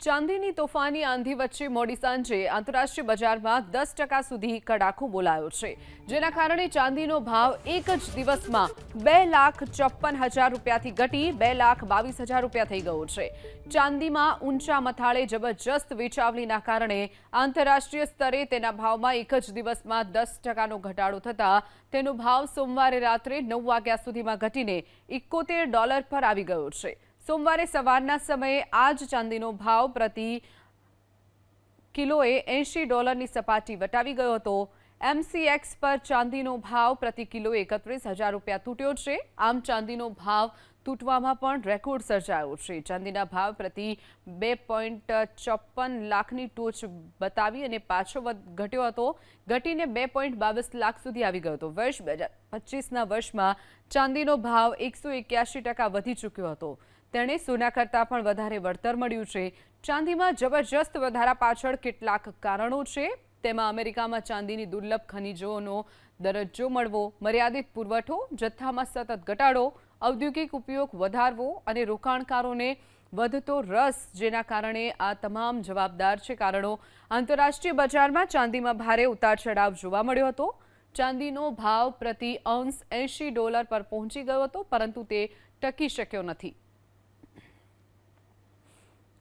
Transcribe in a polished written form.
ચાંદીની તોફાની આંધી વચ્ચે મોડી સાંજે આંતરરાષ્ટ્રીય બજારમાં 10% સુધી કડાકો બોલાયો છે, જેના કારણે ચાંદીનો ભાવ એક જ દિવસમાં 2,54,000 રૂપિયાથી ઘટી 2,22,000 રૂપિયા થઈ ગયો છે. ચાંદીમાં ઊંચા મથાળે જબરજસ્ત વેચાવણીના કારણે આંતરરાષ્ટ્રીય સ્તરે તેના ભાવમાં એક જ દિવસમાં 10%નો ઘટાડો થતા તેનો ભાવ સોમવારે રાત્રે 9 વાગ્યા સુધીમાં ઘટીને $71 પર આવી ગયો છે. સોમવારે સવારના સમયે આ જ ચાંદીનો ભાવ પ્રતિ કિલોએ $80ની સપાટી વટાવી ગયો હતો. MCX પર ચાંદીનો ભાવ પ્રતિ કિલોએ 31,000 રૂપિયા તૂટ્યો છે. આમ ચાંદીનો ભાવ તૂટવામાં પણ રેકોર્ડ સર્જાયો છે. ચાંદીના ભાવ પ્રતિ 2.54 લાખની ટોચ બતાવી અને પાછો ઘટ્યો હતો. ઘટીને 2.22 લાખ સુધી આવી ગયો હતો. વર્ષ 2025ના વર્ષમાં ચાંદીનો ભાવ 181% વધી ચૂક્યો હતો. તેણે સોના કરતાં પણ વધારે વળતર મળ્યું છે. ચાંદીમાં જબરજસ્ત વધારા પાછળ કેટલાક કારણો છે. તેમાં અમેરિકામાં ચાંદીની દુર્લભ ખનિજોનો દરજ્જો મળવો, મર્યાદિત પુરવઠો, જથ્થામાં સતત ઘટાડો, ઔદ્યોગિક ઉપયોગ વધારવો અને રોકાણકારોને વધતો રસ, જેના કારણે આ તમામ જવાબદાર છે કારણો. આંતરરાષ્ટ્રીય બજારમાં ચાંદીમાં ભારે ઉતાર ચઢાવ જોવા મળ્યો હતો. ચાંદીનો ભાવ પ્રતિ અંશ $80 પર પહોંચી ગયો હતો, પરંતુ તે ટકી શક્યો નથી.